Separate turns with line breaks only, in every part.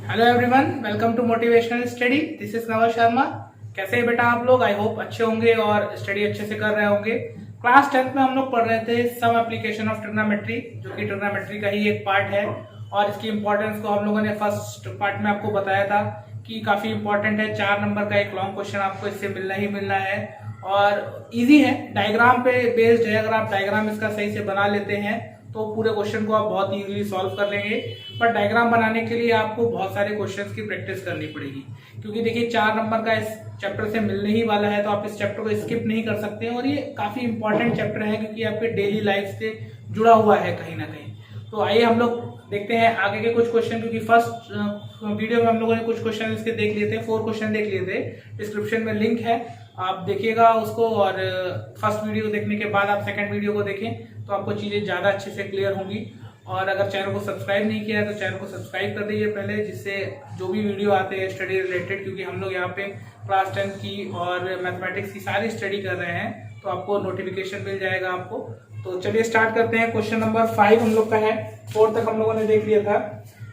Hello everyone, welcome to motivational study. This is Nava Sharma. कैसे हैं बेटा आप लोग? आई होप अच्छे होंगे और स्टडी अच्छे से कर रहे होंगे। क्लास 10th में हम लोग पढ़ रहे थे सम एप्लीकेशन ऑफ ट्रिग्नोमेट्री, जो कि ट्रिग्नोमेट्री का ही एक पार्ट है और इसकी इंपॉर्टेंस को हम लोगों ने फर्स्ट पार्ट में आपको बताया था कि काफी इंपॉर्टेंट है। 4 नंबर का एक लॉन्ग क्वेश्चन आपको इससे मिलना ही मिलना है और इजी है, डायग्राम पे बेस्ड है। अगर आप डायग्राम इसका सही से बना लेते हैं तो पूरे क्वेश्चन को आप बहुत इजीली सॉल्व कर लेंगे। पर डायग्राम बनाने के लिए आपको बहुत सारे क्वेश्चंस की प्रैक्टिस करनी पड़ेगी, क्योंकि देखिए 4 नंबर का इस चैप्टर से मिलने ही वाला है, तो आप इस चैप्टर को स्किप नहीं कर सकते हैं और ये काफी इंपॉर्टेंट चैप्टर है क्योंकि आपके डेली लाइफ से जुड़ा हुआ है कहीं ना कहीं। तो आइए हम लोग देखते हैं आगे के कुछ क्वेश्चन, क्योंकि फर्स्ट वीडियो में हम लोगों ने कुछ क्वेश्चन इसके देख लिए थे, 4 क्वेश्चन देख लिए थे। डिस्क्रिप्शन में लिंक है, आप देखिएगा उसको और फर्स्ट वीडियो देखने के बाद आप सेकंड वीडियो को देखें तो आपको चीजें ज्यादा अच्छे से क्लियर होंगी। और अगर चैनल को सब्सक्राइब नहीं किया है तो चैनल को सब्सक्राइब कर दीजिए पहले, जिससे जो भी वीडियो आते हैं स्टडी रिलेटेड, क्योंकि हम लोग यहाँ पे क्लास 10 की और मैथमेटिक्स की सारी स्टडी कर रहे हैं, तो आपको नोटिफिकेशन मिल जाएगा आपको। तो चलिए स्टार्ट करते हैं। क्वेश्चन नंबर 5 हम लोग का है, 4 तक हम लोगों ने देख लिया था।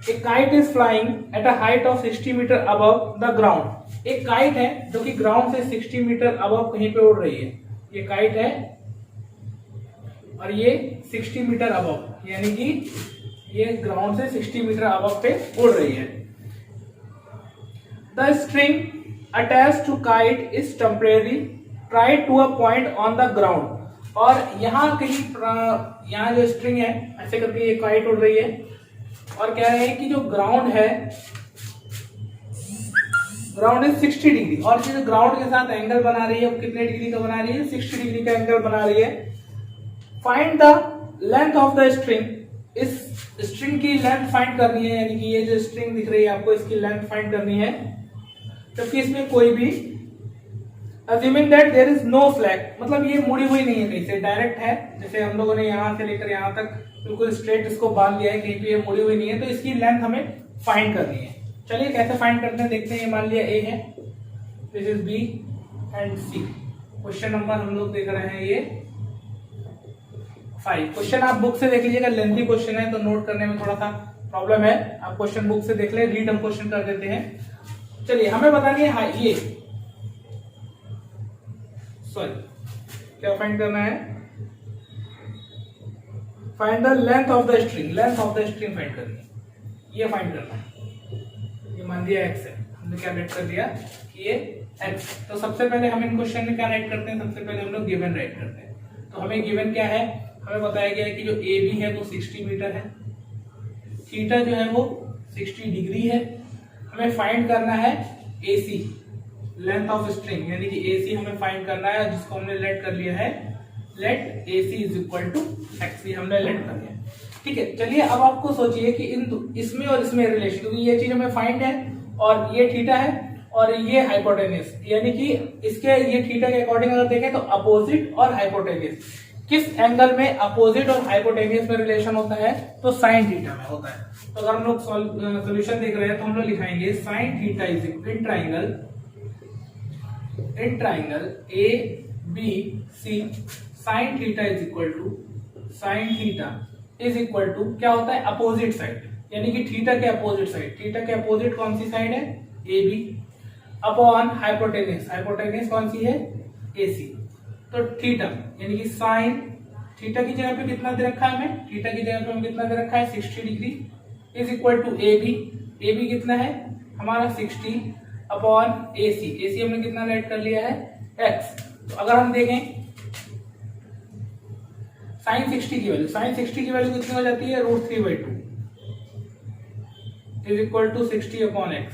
A kite is flying at a height of 60 metre above the ground। एक काइट है जो कि ग्राउंड से 60 मीटर अबव कहीं पे उड़ रही है। ये काइट है और ये 60 मीटर अबव, यानी कि ये ग्राउंड से 60 मीटर अबव पे उड़ रही है। The string attached to kite is temporarily tied to a point on the ground। और यहाँ कहीं यहाँ जो स्ट्रिंग है ऐसे करके ये काइट उड़ रही है और कह रहे हैं कि जो ग्राउंड है, ग्राउंड इज 60 डिग्री और जो ग्राउंड के साथ एंगल बना रही है वो कितने डिग्री का बना रही है? 60 डिग्री का एंगल बना रही है। Find the length of the string. इस स्ट्रिंग की लेंथ फाइंड करनी है, यानी कि ये जो स्ट्रिंग दिख रही है आपको इसकी लेंथ फाइंड करनी है, जबकि इसमें कोई भी assuming that there is no slack, मतलब ये मुड़ी हुई नहीं है, कहीं से डायरेक्ट है। जैसे हम लोगों ने यहाँ से लेकर यहाँ तक बिल्कुल स्ट्रेट इसको बांध दिया है, कहीं पे ये मुड़ी हुई नहीं है, तो इसकी लेंथ हमें फाइंड करनी है। चलिए कैसे फाइंड करते हैं देखते हैं। ये मान लिया A है, this is B and C। Question number हम लोग देख रहे हैं ये 5। क्वेश्चन आप बुक से देख लीजिएगा, लेंथी क्वेश्चन है तो नोट करने में थोड़ा सा प्रॉब्लम है। आप क्वेश्चन बुक से देख ले, रीड हम क्वेश्चन कर देते हैं। चलिए हमें बतानी है ये क्या फाइंड करना है? Find the length of the string. Length of the string find करनी है, ये फाइंड करना है। ये मान दिया x है, हमने क्या राइट कर दिया कि ये x। तो सबसे पहले हम इन क्वेश्चन में क्या राइट करते हैं? सबसे पहले हम लोग गिवन राइट करते हैं। तो हमें गिवन क्या है? हमें बताया गया है कि जो ए बी है वो 60 मीटर है, थीटा जो है वो 60 डिग्री है। हमें फाइंड करना है ए सी, लेंथ ऑफ स्ट्रिंग, यानी कि AC हमें फाइंड करना है, जिसको हमने लेट कर लिया है, let AC is equal to x, हमने लेट कर लिया। ठीक है, चलिए अब आपको सोचिए कि इसमें और इसमें रिलेशन, क्योंकि ये चीज हमें फाइंड है और ये थीटा है और ये हाइपोटेन्यूज, यानी कि इसके ये थीटा के अकॉर्डिंग अगर देखें तो अपोजिट और हाइपोटेन्यूज। किस एंगल में अपोजिट और हाइपोटेन्यूज में रिलेशन होता है? तो साइन थीटा में होता है। तो अगर हम लोग सोल्यूशन देख रहे हैं तो हम लोग लिखाएंगे sine theta is equal in triangle A B C sin theta is equal to sin theta is equal to क्या होता है? अपोजिट साइड, यानी कि थीटा के अपोजिट साइड। थीटा के अपोजिट कौन सी साइड है? AB upon hypotenuse. हाइपोटेन्यूज कौन सी है? AC। तो थीटा यानी कि साइन थीटा की जगह पे कितना दे रखा है हमें? थीटा की जगह पे हमें कितना दे रखा है? 60 degree is equal to AB। AB कितना है हमारा? 60 अपॉन AC। AC हमने कितना राइट कर लिया है? x। तो अगर हम देखें साइन 60 की वैल्यू, साइन 60 की वैल्यू कितनी हो जाती है? √3/2 is equal to 60 upon x।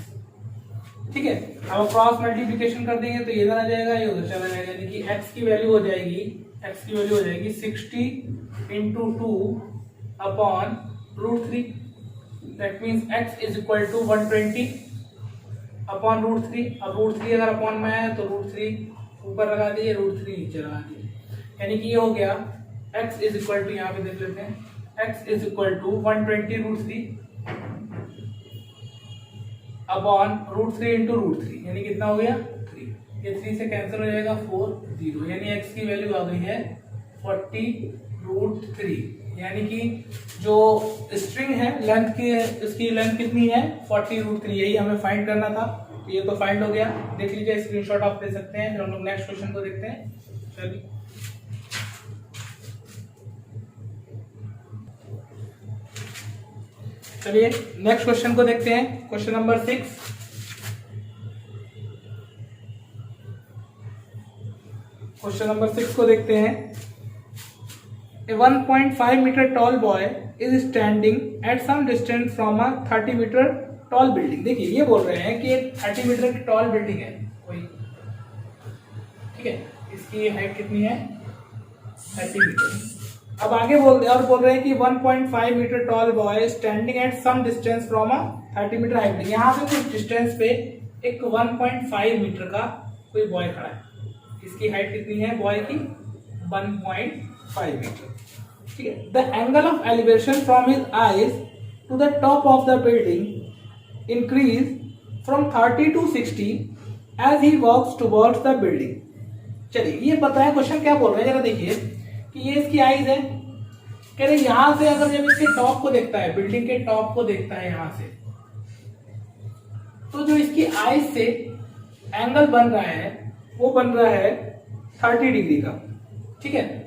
ठीक है, अब क्रॉस मल्टीप्लिकेशन कर देंगे तो ये इधर आ जाएगा, ये उधर चला जाएगा, यानी कि x की वैल्यू हो जाएगी, x की वैल्यू हो जाएगी 60 into 2 upon √3। That means x is equal to 120 upon √3। अब √3 अगर अपॉन में है तो √3 ऊपर लगा दिए, √3 नीचे लगा दिए, यानी कि ये हो गया x इज इक्वल टू, यहाँ पे देख लेते हैं, x is equal to 120 √3 upon √3 into √3, यानी कितना हो गया? 3। ये 3 से कैंसिल हो जाएगा, 4 0, यानी x की वैल्यू आ गई है 40 √3, यानी कि जो स्ट्रिंग है लेंथ की, इसकी लेंथ कितनी है 40√3, यही हमें फाइंड करना था। तो ये तो फाइंड हो गया, देख लीजिए, स्क्रीनशॉट आप ले सकते हैं। फिर हम लोग नेक्स्ट क्वेश्चन को देखते हैं। चलिए नेक्स्ट क्वेश्चन को देखते हैं। Question number 6। क्वेश्चन नंबर 6 को देखते हैं। A 1.5 meter tall boy is standing at some distance from a 30 meter tall building। देखिए ये बोल रहे हैं कि एक 30 मीटर की टॉल बिल्डिंग है कोई, ठीक है, इसकी हाइट कितनी है 30 मीटर। अब आगे बोल रहे हैं कि 1.5 metre tall boy standing at some distance from a 30 metre height. यहाँ से कुछ डिस्टेंस पे एक 1.5 मीटर का कोई बॉय खड़ा है। इसकी हाइट कितनी है बॉय की 1.5 मीटर, ठीक है। The angle of elevation from his eyes to the top of the building increase from 30 to 60 as he walks towards the building. चलिए ये बताया क्वेश्चन क्या बोल रहे हैं, जरा देखिए कि ये इसकी आईज है, कह रहे यहां से अगर जब इसके टॉप को देखता है, बिल्डिंग के टॉप को देखता है यहां से, तो जो इसकी आईज से एंगल बन रहा है वो बन रहा है 30 डिग्री का, ठीक है।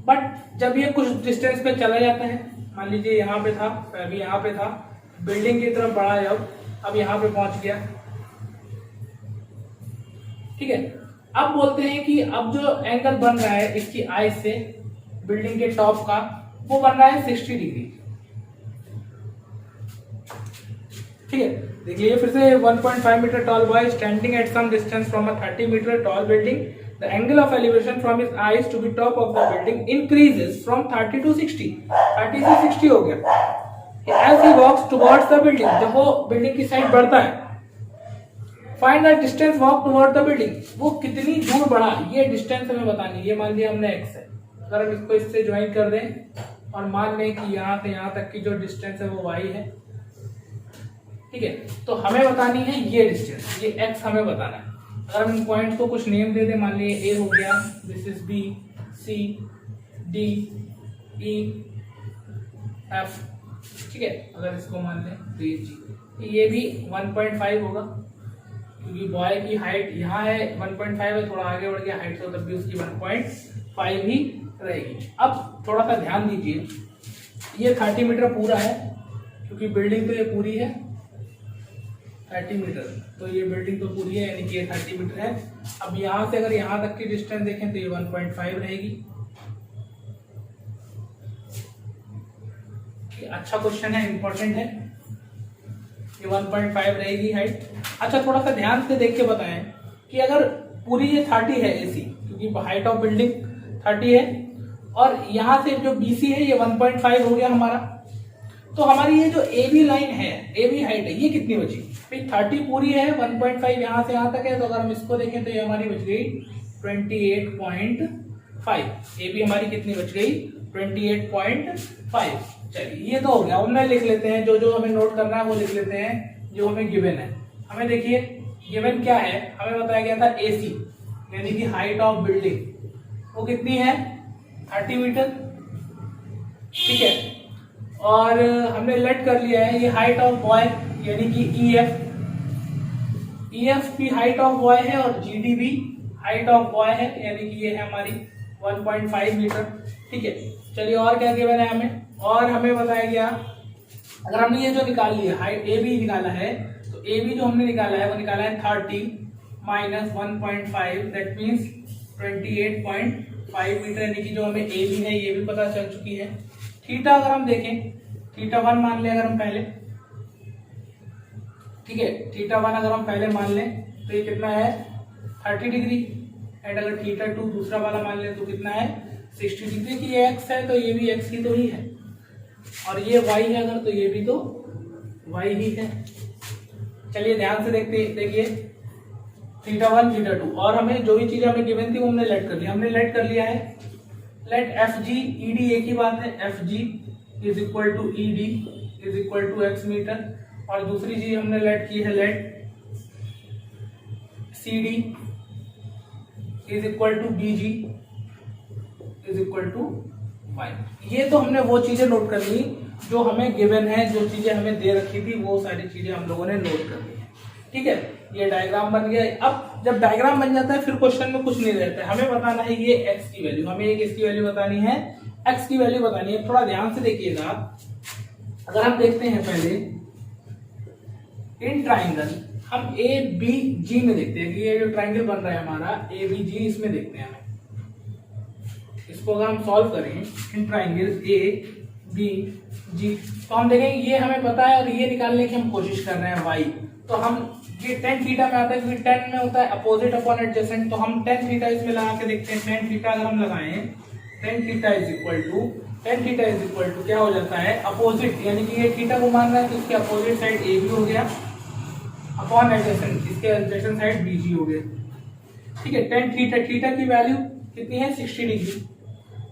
बट जब ये कुछ डिस्टेंस पे चला जाता है, मान लीजिए यहाँ पे था, अभी यहाँ पे था, बिल्डिंग की तरफ बढ़ा, जब अब यहाँ पे पहुंच गया, ठीक है। अब बोलते हैं कि अब जो एंगल बन रहा है इसकी आईज से बिल्डिंग के टॉप का, वो बन रहा है 60 डिग्री, ठीक है। देखिए फिर से 1.5 metre tall boy standing at some distance from a 30 metre tall building, the angle of elevation from his eyes to the top of the building increases from 30 to 60, 30 से 60 हो गया। As he walks towards the building, जब वो building की side बढ़ता है, find the distance walk toward the building, वो कितनी दूर बढ़ा, ये डिस्टेंस हमें बतानी है। ये मान लिया हमने x है, अगर हम इसको इससे ज्वाइन कर दें और मान लें कि यहाँ से यहाँ तक की जो डिस्टेंस है वो y है, ठीक है, तो हमें बतानी है ये डिस्टेंस, ये x हमें बताना है। अगर हम पॉइंट को कुछ नेम दे दें, मान लीजिए a हो गया, this is b, c, d, e, f, ठीक है। अगर इसको मान लें तो ये भी 1.5 होगा, क्योंकि बॉय की हाइट यहाँ है 1.5 है, थोड़ा आगे बढ़ गया हाइट से, तब भी उसकी 1.5 ही रहेगी। अब थोड़ा सा ध्यान दीजिए, ये 30 मीटर पूरा है, क्योंकि बिल्डिंग तो ये पूरी है 30 मीटर, तो ये बिल्डिंग तो पूरी है, यानी कि ये 30 मीटर है। अब यहाँ से अगर यहाँ तक की डिस्टेंस देखें तो ये 1.5 रहेगी। अच्छा क्वेश्चन है, इंपॉर्टेंट है, ये 1.5 रहेगी हाइट। अच्छा थोड़ा सा ध्यान से देख के बताएं कि अगर पूरी ये 30 है एसी, क्योंकि हाइट ऑफ बिल्डिंग 30 है, और यहाँ से जो बीसी है ये 1.5 हो गया हमारा, तो हमारी ये जो ए बी लाइन है, ए बी हाइट है, ये कितनी बची? 30 पूरी है, 1.5 यहाँ से यहाँ तक है, तो अगर हम इसको देखें तो ये हमारी बच गई 28.5। ए बी हमारी कितनी बच गई 28.5। चलिए ये तो हो गया। अब मैं लिख लेते हैं, जो जो हमें नोट करना है वो लिख लेते हैं जो हमें गिवन है। हमें देखिए गिवन क्या है, हमें बताया गया था एसी यानी कि हाइट ऑफ बिल्डिंग, वो कितनी है 30 मीटर, ठीक है। और हमने लेट कर लिया है ये हाइट ऑफ बॉय यानी कि ईएफ, ईएफ की हाइट ऑफ बॉय है और जीडी भी हाइट ऑफ बॉय है, यानी कि ये है हमारी 1.5 मीटर, ठीक है। चलिए और क्या गिवन है हमें, और हमें बताया गया अगर हमने ये जो निकाल लिया हाइट ए बी निकाला है, तो ए बी जो हमने निकाला है वो निकाला है 30 माइनस 1.5 दैट मीन्स 28.5 मीटर, यानी कि जो हमें ए बी है ये भी पता चल चुकी है। थीटा अगर हम देखें, थीटा 1 मान लें अगर हम पहले, ठीक है, थीटा 1 अगर हम पहले मान लें तो ये कितना है 30 डिग्री, एंड अगर थीटा 2 दूसरा वाला मान लें तो कितना है 60 डिग्री की। ये एक्स है तो ये भी एक्स ही तो ही है, और ये वाई है अगर तो ये भी तो वाई ही है। चलिए ध्यान से देखिए थीटा 1 थीटा 2, और हमें जो भी चीज हमें गिवन थी वो हमने लेट कर लिया, हमने लेट कर लिया है let F G E D, एक ही बात है, F G is equal to E D is equal to X metre, और दूसरी चीज हमने लेट की है let C D is equal to B G is equal to y। ये तो हमने वो चीजें नोट कर ली जो हमें गिवन है, जो चीजें हमें दे रखी थी वो सारी चीजें हम लोगों ने नोट कर ली है। ठीक है, ये डायग्राम बन गया। अब जब डायग्राम बन जाता है फिर क्वेश्चन में कुछ नहीं रहता है, हमें बताना है ये x की वैल्यू, हमें एक इसकी वैल्यू बतानी है, x की वैल्यू बतानी है। थोड़ा ध्यान से देखिएगा, अगर हम देखते हैं पहले इन ट्राइंगल, हम ए बी जी में देखते हैं कि ये जो ट्राइंगल बन रहा है हमारा ए बी जी, इसमें देखते हैं हमें। इसको अगर हम सॉल्व करें इन ट्राइंगल ए बी जी, तो हम देखेंगे ये हमें पता है और ये निकालने की हम कोशिश कर रहे हैं y। तो हम ये tan थीटा में आता है क्योंकि tan में होता है अपोजिट अपॉन एडजेसेंट, तो हम tan थीटा इसमें लगा के देखते हैं। tan थीटा अगर हम लगाएं, tan theta is equal to क्या हो जाता है अपोजिट, यानी कि ये थीटा को मान रहा है तो इसके अपोजिट साइड ए बी हो गया अपॉन एडजेसेंट, इसके एडजेसेंट साइड बी जी हो गया। ठीक है, tan थीटा, थीटा की वैल्यू कितनी है 60 डिग्री,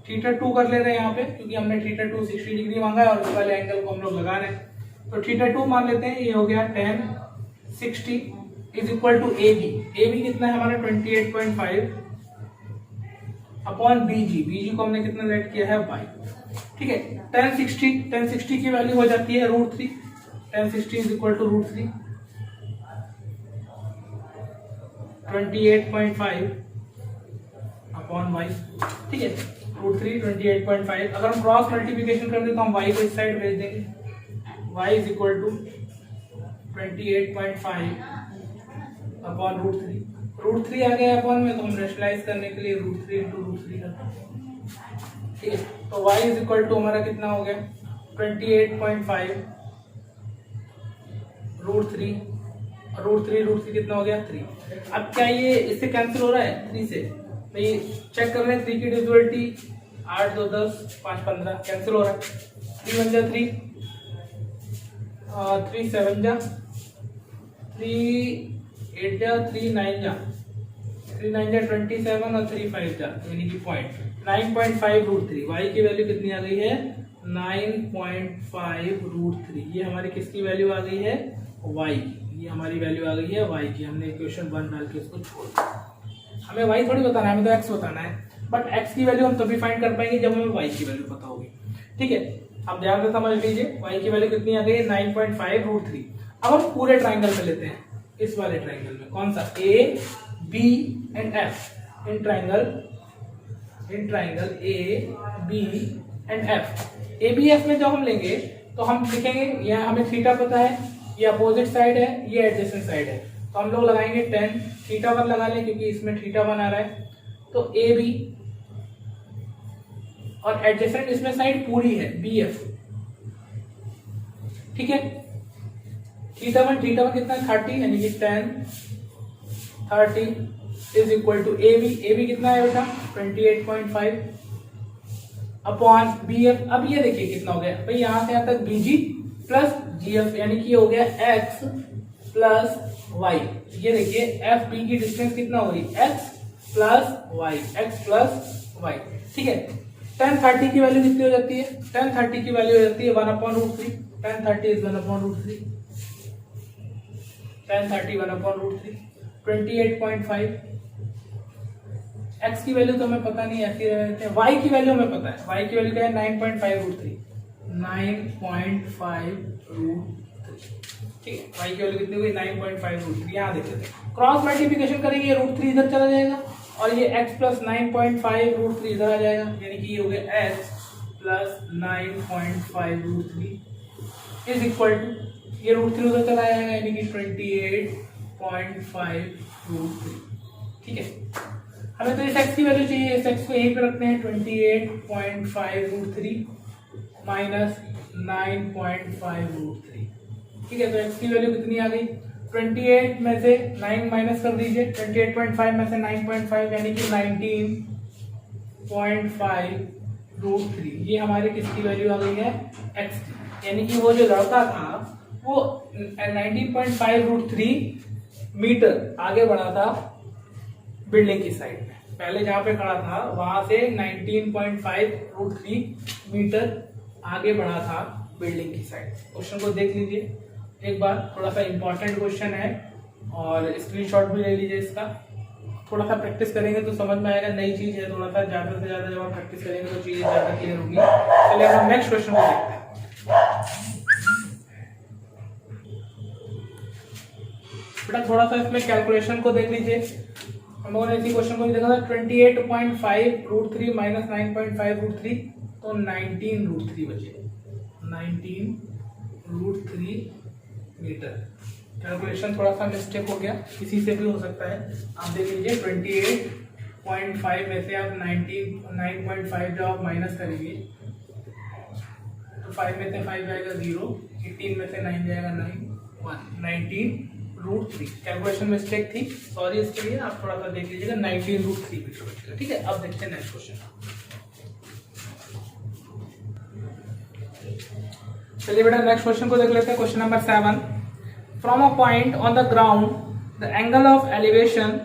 थीटा 2 कर ले रहे हैं यहाँ पे क्योंकि हमने थीटा 2 60 डिग्री मांगा है और इस वाले एंगल को हम लोग लगा रहे हैं, तो थीटा 2 मान लेते हैं। ये हो गया tan 60 is equal to A B कितना है हमारा 28.5 अपॉन बीजी को हमने कितना लेट किया है y। ठीक है, tan 60 की वैल्यू हो जाती है √3, tan 60 is equal to √3, 28.5 upon y। ठीक है, √3 28.5। अगर हम क्रॉस मल्टीप्लिकेशन कर दे तो हम y को इस साइड भेज देंगे, y is equal to 28.5 upon √3 आ गया अपॉन में, तो हम रेशनलाइज करने के लिए √3 इंटू √3 करते हैं। ठीक है, तो y इज इक्वल टू हमारा कितना हो गया 28.5 √3 कितना हो गया 3। अब क्या ये इससे कैंसिल हो रहा है 3 से, तो ये चेक कर रहे हैं 3 की डिविजिबिलिटी 8 2 10 5 15 कैंसिल हो रहा है, 3 1 जा 3 3 7 जा 3 8 जा 3 9 जा 27 और 3 5 जा, यानी कि पॉइंट 9.5 √3। y की वैल्यू कितनी आ गई है 9.5 √3। ये हमारी किसकी वैल्यू आ गई है y की, ये हमारी वैल्यू आ गई है y की। हमने इक्वेशन 1 डाल के इसको छोड़ दिया। हमें y थोड़ी बताना है, हमें तो x बताना है, बट x की वैल्यू हम तभी फाइंड कर पाएंगे जब हमें y की वैल्यू पता होगी। ठीक है, अब ध्यान से समझ लीजिए y की वैल्यू कितनी आ गई है 9.5 √3। अब हम पूरे ट्राइंगल पे लेते हैं, इस वाले ट्राइंगल में कौन सा a b and f, in triangle a b and f। a b f में जब हम लेंगे तो हम लिखेंगे, यहाँ हमें थीटा पता है, ये अपोजिट साइड है, ये एडजेसेंट साइड है, तो हम लोग लगाएंगे tan थीटा 1 लगा लें क्योंकि इसमें थीटा 1 आ रहा है, तो ए बी और एडजेसेंट इसमें साइड पूरी है बी एफ। ठीक है, थीटा 1 कितना 30, यानी कि tan 30 is equal to A B कितना है बेटा 28.5 अपॉन बी एफ। अब ये देखिए कितना हो गया भाई, यहां से यहां तक बीजी प्लस जी एफ, यानी कि हो गया एक्स प्लस वाई। ये देखिए एफ बी की डिस्टेंस कितना हो गई एक्स प्लस वाई। ठीक है, tan 30 की वैल्यू कितनी हो जाती है, tan 30 की वैल्यू हो जाती है 1/√3, tan 30 इज 1/√3, tan 30 1/√3, 28.5। x की वैल्यू तो हमें पता नहीं, ऐसी रहते हैं। y की वैल्यू हमें पता है, y की वैल्यू क्या है 9.5 √3, 9.5 √3। ठीक है, y की वैल्यू कितनी हुई 9.5 √3। यहाँ देख लेते हैं, क्रॉस मल्टीप्लिकेशन करेंगे √3 इधर चला जाएगा और ये x प्लस 9.5 √3 इधर आ जाएगा, यानी कि ये हो गया x plus 9.5 √3 is equal to, ये √3 उधर चला जाएगा, यानी कि 28.5 √3। ठीक है, हमें तो इस x की वैल्यू चाहिए, इस x को यहीं पे रखते हैं 28.5 √3 माइनस 9.5 √3। ठीक है, तो x की वैल्यू कितनी आ गई 28 में से 9 माइनस कर दीजिए, 28.5 में से 9.5 यानी कि 19.5 √3। ये हमारे किसकी वैल्यू आ गई है x की, यानी कि वो जो लड़का था वो 19.5 √3 मीटर आगे बढ़ा था बिल्डिंग की साइड में। पहले जहां पे खड़ा था वहां से 19.5 √3 मीटर आगे बढ़ा था बिल्डिंग की साइड। क्वेश्चन को देख लीजिए एक बार, थोड़ा सा इंपॉर्टेंट क्वेश्चन है और स्क्रीनशॉट भी ले लीजिए इसका। थोड़ा सा प्रैक्टिस करेंगे तो समझ में आएगा, नई चीज है, थोड़ा सा ज्यादा से ज्यादा जब आप प्रैक्टिस करेंगे तो चीजें ज्यादा क्लियर होगी। चलिए हम नेक्स्ट क्वेश्चन को देखते हैं। बेटा थोड़ा सा इसमें कैलकुलेशन को देख लीजिए। हम लोगों ने इसी क्वेश्चन को भी देखा था 28.5√3 माइनस 9.5√3, तो 19√3 बचे, 19√3 मीटर। कैलकुलेशन थोड़ा सा मिस्टेक हो गया, किसी से भी हो सकता है। आप देख लीजिए 28.5 में से आप 9.5 जब आप माइनस करेंगे तो 5 में से 5 जाएगा 0, 18 में से 9 जाएगा 9, 19√3। कैलकुलेशन मिस्टेक थी, सॉरी इसके लिए। आप थोड़ा सा देख लीजिएगा, 19√3 मीटर बचेगा। ठीक है, अब देखते हैं नेक्स्ट क्वेश्चन। चलिए बेटा नेक्स्ट क्वेश्चन को देख लेते हैं। Question number 7, from a point on the ground the angle of elevation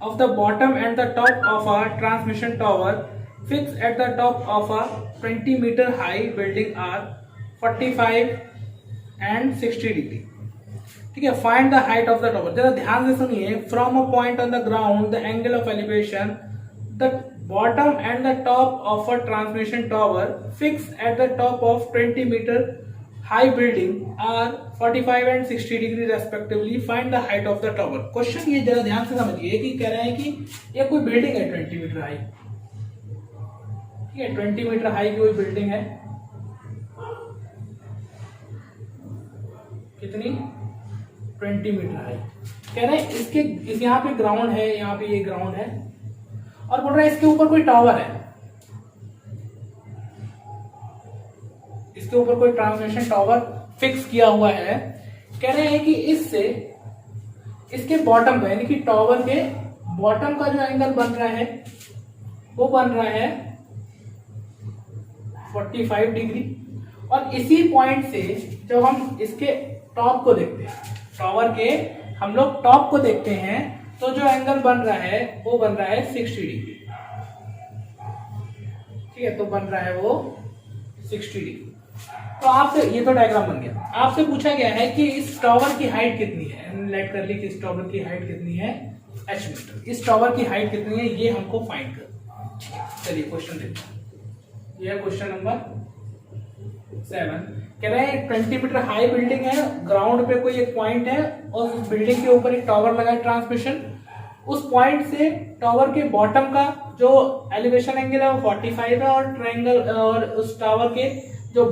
of the bottom and the top of a transmission tower fixed at the top of a 20-meter high building are 45 and 60 degree. ठीक है, find the height of the tower। जरा ध्यान से सुनिए। from a point on the ground the angle of elevation the bottom and the top of a transmission tower fixed at the top of 20-meter high building are 45 and 60 degree respectively, find the height of the tower। Question ये जरा ध्यान से समझिए कि कह रहे हैं कि ये कोई बिल्डिंग है 20 मीटर हाई। ठीक है, 20 मीटर हाई की कोई बिल्डिंग है। कितनी? 20 मीटर हाई। कह रहे हैं इसके यहाँ पे ग्राउंड है, यहाँ पे ये ग्राउंड है, और बोल रहे हैं इसके ऊपर कोई टावर है, इसके ऊपर कोई ट्रांसमिशन टावर फिक्स किया हुआ है। कह रहे हैं कि इससे इसके बॉटम का यानी कि टावर के बॉटम का जो एंगल बन रहा है वो बन रहा है 45 डिग्री, और इसी पॉइंट से जब हम इसके टॉप को देखते हैं, टावर के हम लोग टॉप को देखते हैं, तो जो एंगल बन रहा है वो बन रहा है 60 डिग्री। ठीक है, तो बन रहा है वो 60 डिग्री। तो आपसे ये तो डायग्राम बन गया। आपसे पूछा गया है कि इस टावर की हाइट कितनी है, लेट कर ली कि इस टावर की हाइट कितनी है, h मीटर। इस टावर की हाइट कितनी है ये हमको फाइंड करना। चलिए क्वेश्चन देखते हैं। ये क्वेश्चन नंबर 7 कह रहे हैं 20 मीटर हाई बिल्डिंग है, ग्राउंड पे कोई एक पॉइंट है और उस बिल्डिंग के ऊपर एक टावर लगा है ट्रांसमिशन। उस पॉइंट से टावर के बॉटम का जो एलिवेशन एंगल है वो 45 है, और ट्रायंगल और उस टावर के जो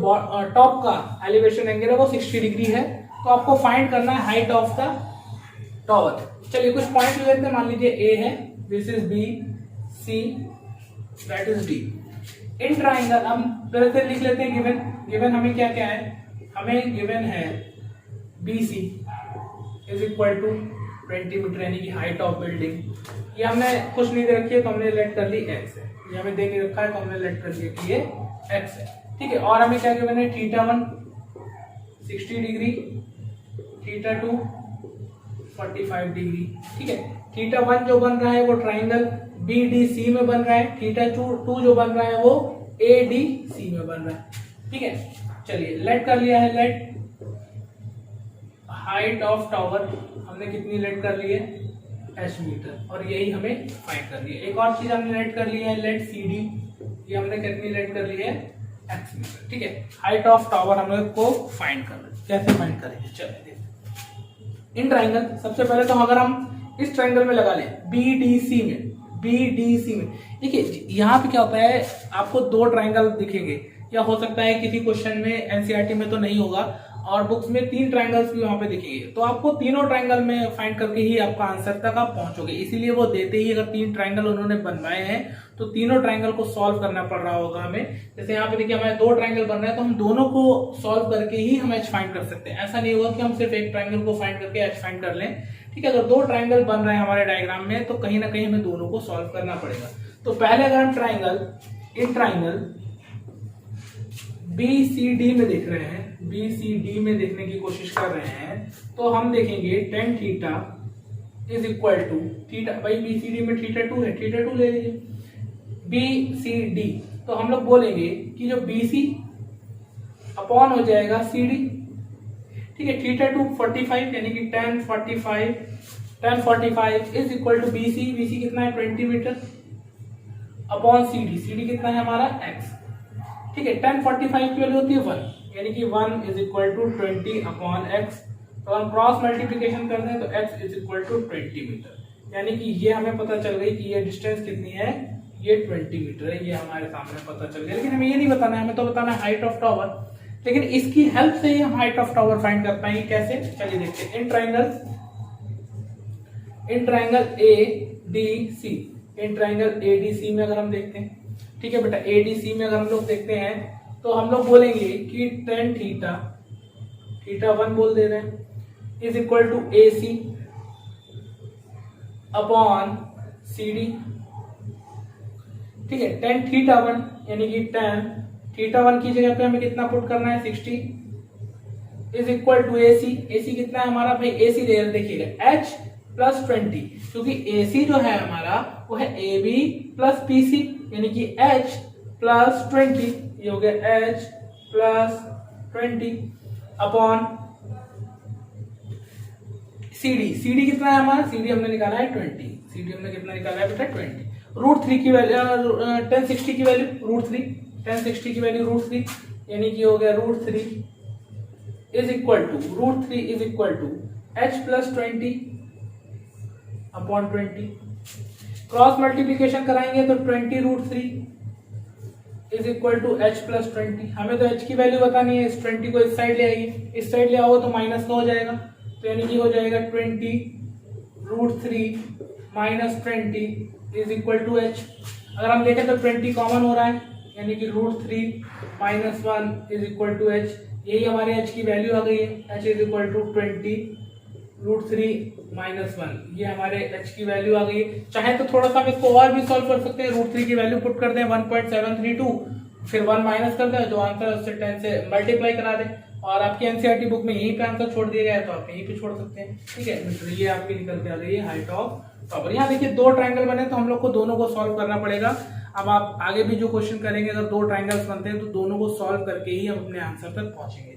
टॉप का एलिवेशन एंगल है वो 60 डिग्री है। तो आपको फाइंड करना है हाइट ऑफ द टावर। चलिए कुछ पॉइंट ले लेते हैं। मान लीजिए ए है, this is B, C, that is D. In triangle हम पहले से लिख लेते हैं गिवन। गिवन हमें क्या क्या है, हमें गिवन है BC is equal to 20 metre यानी कि हाइट ऑफ बिल्डिंग। ये हमने कुछ नहीं दे रखी है तो हमने लेट कर ली x है, ये हमें दे के रखा है तो हमने लेट कर लिया कि ये x है। ठीक है, और हमें क्या गिवन है, θ1 60 डिग्री, θ2 45 डिग्री। ठीक है, θ1 जो बन रहा है वो ट्राइंगल BDC में बन रहा है, θ2 जो बन रहा है वो ADC में बन रहा है। ठीक है, चलिए लेट कर लिया है। लेट हाइट ऑफ टावर हमने कितनी लेट कर ली है, h मीटर, और यही हमें फाइंड कर ली है। एक और चीज हमने लेट कर ली है, लेट CD, ये हमने कितनी लेट कर ली है, x मीटर। ठीक है, हाइट ऑफ टावर हम लोग को फाइंड करना है। कैसे फाइंड करेंगे, चलिए इन ट्राइंगल। सबसे पहले तो अगर हम इस ट्राइंगल में लगा लें BDC में, देखिए यहाँ पे क्या होता है, आपको दो ट्राइंगल दिखेंगे, या हो सकता है किसी क्वेश्चन में NCERT में तो नहीं होगा, और बुक्स में 3 ट्राइंगल्स भी वहां पे दिखेंगे। तो आपको तीनों ट्राइंगल में फाइंड करके ही आपका आंसर तक आप पहुंचोगे। इसीलिए वो देते ही, अगर 3 ट्राइंगल उन्होंने बनवाए हैं तो तीनों ट्राइंगल को सॉल्व करना पड़ रहा होगा हमें। जैसे यहाँ पे देखिए हमारे 2 ट्राइंगल बन रहे हैं, तो हम दोनों को सॉल्व करके ही हम h फाइंड कर सकते हैं। ऐसा नहीं होगा कि हम सिर्फ एक ट्राइंगल को फाइंड करके h फाइंड कर लें। ठीक है, अगर 2 ट्राइंगल बन रहे हैं हमारे डायग्राम में तो कहीं ना कहीं हमें दोनों को सॉल्व करना पड़ेगा। तो पहले अगर हम ट्राइंगल BCD में देख रहे हैं, BCD में देखने की कोशिश कर रहे हैं, तो हम देखेंगे tan theta is equal to theta, भाई BCD में θ2 है, θ2 ले लीजिए। BCD तो हम लोग बोलेंगे कि जो BC अपॉन हो जाएगा CD। ठीक है, θ2 45 यानी कि tan 45 tan 45 is equal to BC, BC कितना है 20 मीटर अपॉन CD, CD कितना है हमारा x, ठीक है। tan 45 की वैल्यू होती है 1, यानी कि 1 is equal to 20 upon x। तो हम क्रॉस मल्टीप्लिकेशन करते हैं तो x is equal to 20 metre, यानी कि ये हमें पता चल गई कि ये डिस्टेंस कितनी है, ये 20 मीटर है, ये हमारे सामने पता चल गया। लेकिन हमें ये नहीं बताना है, हमें तो बताना है हाइट ऑफ टावर। लेकिन इसकी हेल्प से ही हम हाइट ऑफ टावर फाइंड कर पाएंगे, कैसे, चलिए देखते हैं। In triangle ADC, in triangle ADC में अगर हम देखते हैं, ठीक है बेटा, ADC में अगर हम लोग देखते हैं तो हम लोग बोलेंगे कि tan थीटा 1 बोल दे रहे हैं is equal to AC upon CD, ठीक है। tan थीटा 1 यानी कि tan थीटा 1 की जगह पे हमें कितना पुट करना है 60 इज इक्वल टू AC कितना है हमारा भाई, AC देखिएगा H प्लस 20, क्योंकि AC जो है हमारा वो है AB प्लस PC, यानी कि H प्लस 20, ये हो गया H प्लस 20 अपॉन CD कितना है हमारा, CD हमने निकाला है 20, CD हमने कितना निकाला है बेटा 20। √3 की वैल्यू, tan 60 की वैल्यू √3, tan 60 की वैल्यू √3, यानी कि हो गया √3 is equal to H plus 20 upon 20। Cross multiplication कराएंगे तो 20√3 is equal to H plus 20। हमें तो H की वैल्यू बतानी है, इस 20 को इस साइड ले आइए, इस साइड ले आओ तो माइनस 9 हो जाएगा, तो यानी कि हो जाएगा 20√3 minus 20 is equal to H। अगर हम देखें तो 20 कॉमन हो रहा है, यानी कि √3 minus 1 is equal to H। यही हमारे H की वैल्यू आ गई है, H is equal to 20√3 minus 1, ये हमारे H की वैल्यू आ गई है। चाहे तो थोड़ा सा हम इसको और भी सॉल्व कर सकते हैं, √3 की वैल्यू पुट कर दें 1.732, फिर 1 माइनस कर दें, जो आंसर है उससे 10 से मल्टीप्लाई करा दें, और आपकी एनसीईआरटी बुक में यहीं पे आंसर छोड़ दिया गया है तो आप यहीं पे छोड़ सकते हैं, ठीक है। तो ये आपकी निकल के आ गई है हाइट ऑफ टावर। यहाँ देखिए 2 ट्रायंगल बने तो हम लोग को दोनों को सॉल्व करना पड़ेगा। अब आप आगे भी जो क्वेश्चन करेंगे, अगर 2 ट्रायंगल्स बनते हैं तो दोनों को सॉल्व करके ही हम अपने आंसर तक पहुंचेंगे।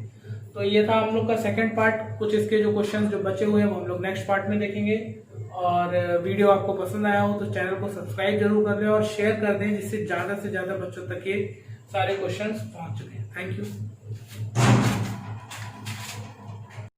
तो ये था हम लोग का सेकंड पार्ट। कुछ इसके जो क्वेश्चन जो बचे हुए हैं वो हम लोग नेक्स्ट पार्ट में देखेंगे। और वीडियो आपको पसंद आया हो तो चैनल को सब्सक्राइब जरूर कर दें और शेयर कर दें, जिससे ज्यादा से ज्यादा बच्चों तक ये सारे क्वेश्चन पहुंच सकें। Thank you.